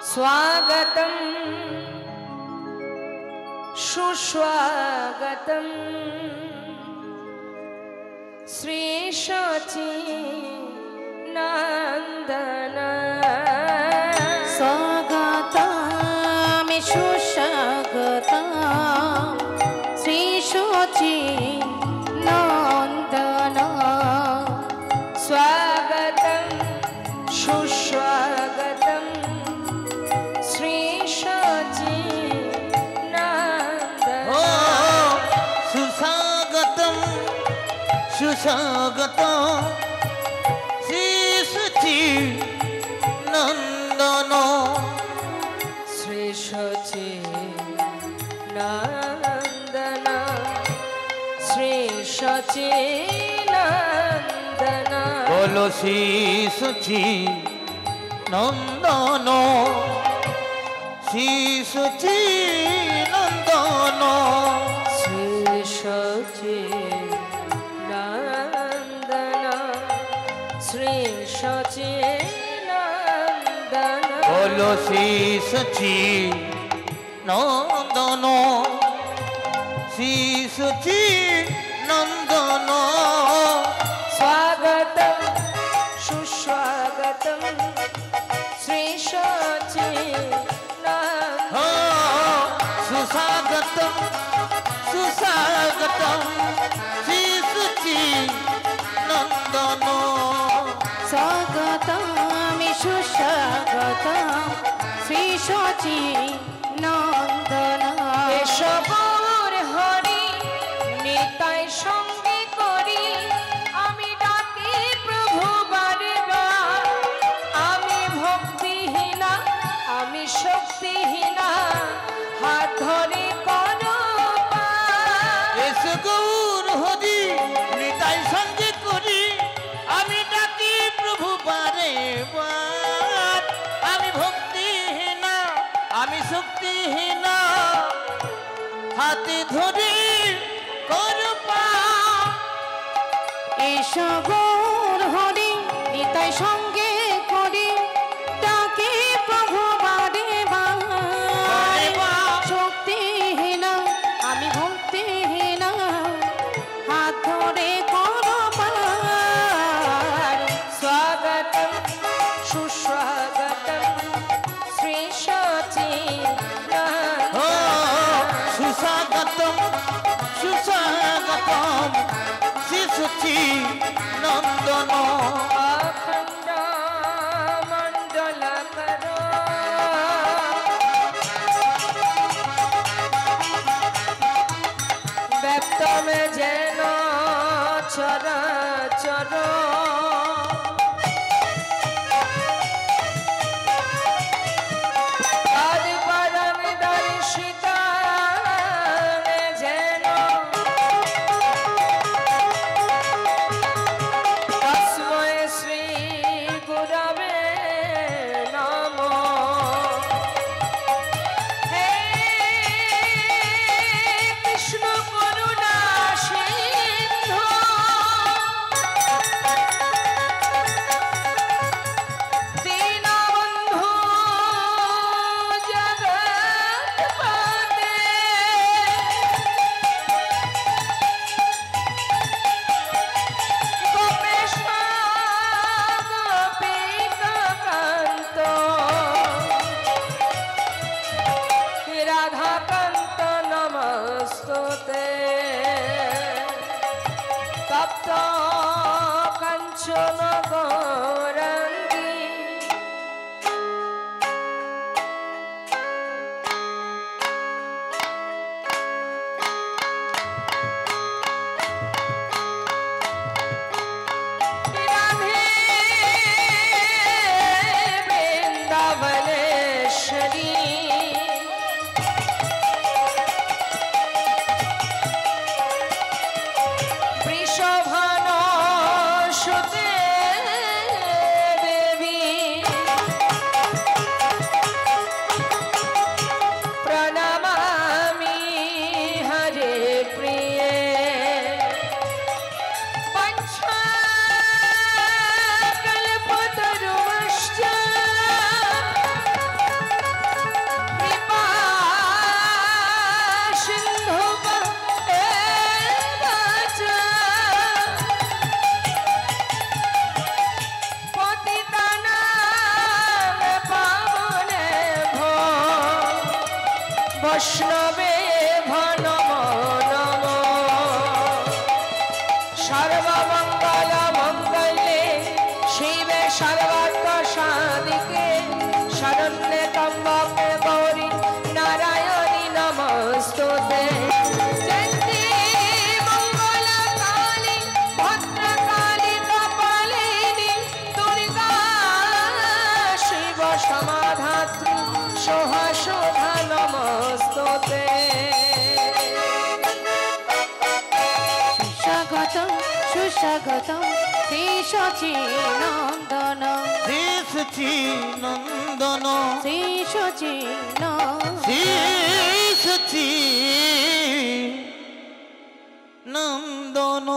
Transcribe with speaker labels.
Speaker 1: स्वागतं सुस्वागतं श्री सच्चिदानंदन
Speaker 2: स्वागतं सुस्वागतं श्री सच्चिदानंदन
Speaker 1: स्वागतं सुस्वागतं श्री सच्चिदानंदन
Speaker 3: सुस्वागतं सुस्वागतं श्री सच्चिदानंदन
Speaker 1: श्री सच्चिदानंदन श्री सच्चिदानंदन
Speaker 3: बोलो श्री सच्चिदानंदन श्री सच्चिदानंदन
Speaker 1: श्री सच्चिदानंदन श्री सच्चिदानंदन
Speaker 3: बोलो श्री सच्चिदानंदन श्री सच्चिदानंदन
Speaker 1: स्वागतं सुस्वागतं श्री सच्चिदानंदन
Speaker 3: सुस्वागतं सुस्वागतं श्री सच्चिदानंदन
Speaker 2: स्वागतं सुस्वागतं श्री सच्चिदानंदन
Speaker 1: কেশবর হরি নিতাই সঙ্গে করি আমি ডাকি প্রভু বারে বার আমি ভক্তিহীনা আমি শক্তিহীনা হাত ধরে করো পার।
Speaker 3: এসো গৌর হরি নিতাই সঙ্গে করি আমি ডাকি প্রভু বারে বার আমি ভক্তিহীনা আমি শক্তিহীনা হাতে ধরে করো পার।
Speaker 2: এসো গৌর হরি নিতাই সঙ্গে করি ডাকে প্রভু বারে বার শক্তিহীনা আমি ভক্তিহীনা হাত ধরে করো পার।
Speaker 1: স্বাগতম সুস্বাগতম শ্রী সচ্চিদানন্দ
Speaker 3: ও সুস্বাগতম সুস্বাগতম শ্রী সচ্চিদানন্দন
Speaker 1: अखंड मंडलकर व्यक्त में जैन चराचर आदि परम दर्शिता में जैन तस्मै श्री गुरवे नमः हे कृष्ण करुणा सिंधु বৈষ্ণবে নমো নমো সর্বমঙ্গল মঙ্গলে শিবে সর্বার্থ সাধিকে শরণ্যে ত্র্যম্বকে গৌরী নারায়ণী নমস্তুতে জয়ন্তি মঙ্গলা কালী ভদ্রকালী কপালিনী দুর্গা শিব সমাধাত্রী সোহা নমস্তুতে
Speaker 2: সুস্বাগতম সুস্বাগতম শ্রী সচি নন্দন
Speaker 3: শ্রী সচি নন্দন
Speaker 2: শ্রী সচি
Speaker 3: শ্রী সচি নন্দন